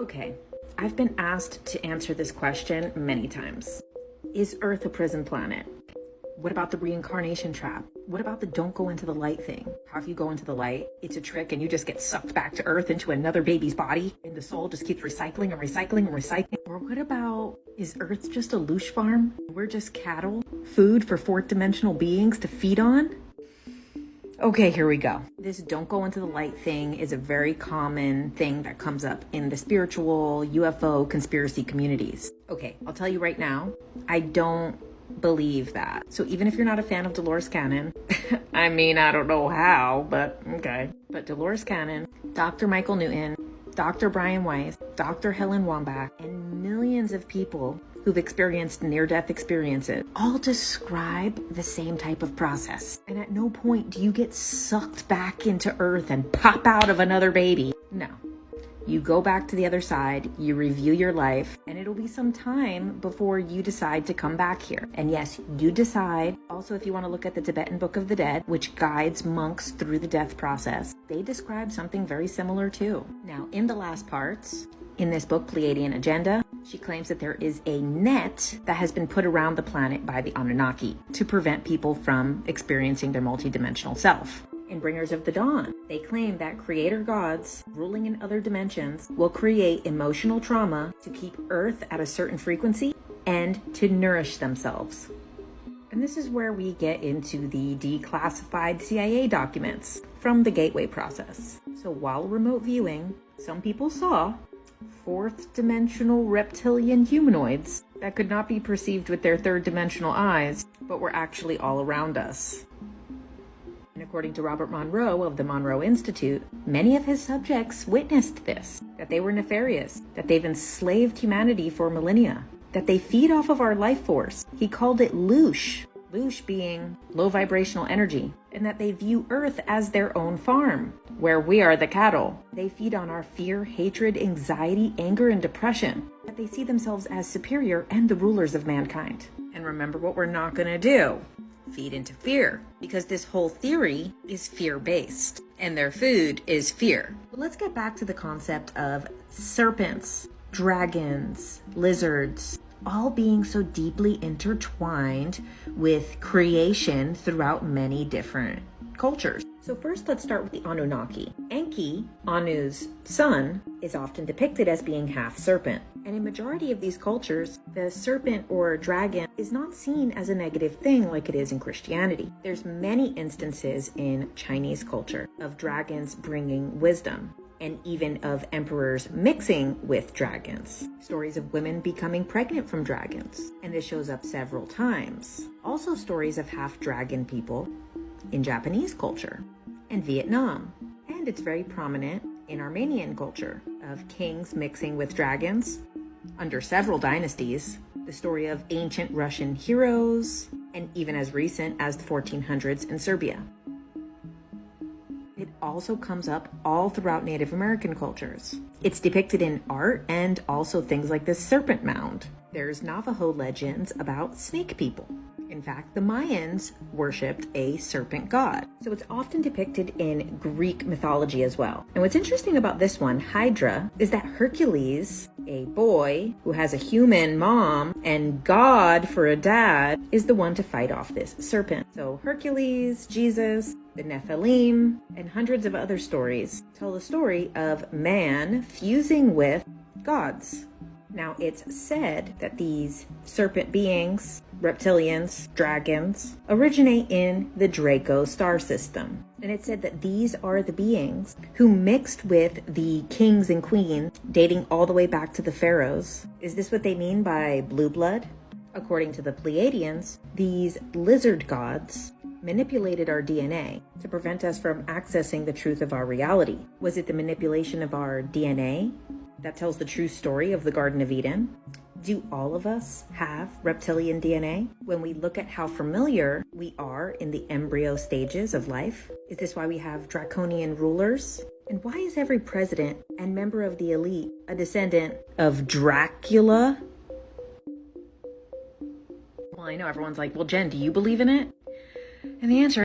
Okay, I've been asked to answer this question many times. Is Earth a prison planet? What about the reincarnation trap? What about the don't go into the light thing? How if you go into the light, it's a trick and you just get sucked back to Earth into another baby's body and the soul just keeps recycling and recycling and recycling? Or what about, is Earth just a loosh farm? We're just cattle, food for fourth dimensional beings to feed on? Okay, here we go. This don't go into the light thing is a very common thing that comes up in the spiritual, UFO, conspiracy communities. Okay, I'll tell you right now, I don't believe that. So even if you're not a fan of Dolores Cannon, I mean, I don't know how, but okay. But Dolores Cannon, Dr. Michael Newton, Dr. Brian Weiss, Dr. Helen Wambach, and millions of people who've experienced near-death experiences all describe the same type of process. And at no point do you get sucked back into Earth and pop out of another baby. No. You go back to the other side, you review your life, and it'll be some time before you decide to come back here. And yes, you decide. Also, if you want to look at the Tibetan Book of the Dead, which guides monks through the death process, they describe something very similar too. Now, in the last parts, in this book, Pleiadian Agenda, she claims that there is a net that has been put around the planet by the Anunnaki to prevent people from experiencing their multidimensional self. In Bringers of the Dawn, they claim that creator gods ruling in other dimensions will create emotional trauma to keep Earth at a certain frequency and to nourish themselves. And this is where we get into the declassified CIA documents from the Gateway process. So while remote viewing, some people saw fourth dimensional reptilian humanoids that could not be perceived with their third dimensional eyes, but were actually all around us. And according to Robert Monroe of the Monroe Institute, many of his subjects witnessed this, that they were nefarious, that they've enslaved humanity for millennia, that they feed off of our life force. He called it loosh, loosh being low vibrational energy, and that they view Earth as their own farm, where we are the cattle. They feed on our fear, hatred, anxiety, anger, and depression, that they see themselves as superior and the rulers of mankind. And remember what we're not going to do. Feed into fear, because this whole theory is fear-based and their food is fear. But let's get back to the concept of serpents, dragons, lizards, all being so deeply intertwined with creation throughout many different cultures. So first, let's start with the Anunnaki. Enki, Anu's son, is often depicted as being half serpent. And in majority of these cultures, the serpent or dragon is not seen as a negative thing like it is in Christianity. There's many instances in Chinese culture of dragons bringing wisdom, and even of emperors mixing with dragons. Stories of women becoming pregnant from dragons, and this shows up several times. Also stories of half-dragon people in Japanese culture and Vietnam. And it's very prominent in Armenian culture of kings mixing with dragons under several dynasties, the story of ancient Russian heroes, and even as recent as the 1400s in Serbia. It also comes up all throughout Native American cultures. It's depicted in art and also things like this serpent mound. There's Navajo legends about snake people. In fact, the Mayans worshipped a serpent god. So it's often depicted in Greek mythology as well. And what's interesting about this one, Hydra, is that Hercules, a boy who has a human mom and God for a dad, is the one to fight off this serpent. So Hercules, Jesus, the Nephilim, and hundreds of other stories tell the story of man fusing with gods. Now, it's said that these serpent beings, reptilians, dragons, originate in the Draco star system. And it's said that these are the beings who mixed with the kings and queens, dating all the way back to the pharaohs. Is this what they mean by blue blood? According to the Pleiadians, these lizard gods manipulated our DNA to prevent us from accessing the truth of our reality. Was it the manipulation of our DNA that tells the true story of the Garden of Eden? Do all of us have reptilian DNA? When we look at how familiar we are in the embryo stages of life, is this why we have draconian rulers? And why is every president and member of the elite a descendant of Dracula? Well, I know everyone's like, well, Jen, do you believe in it? And the answer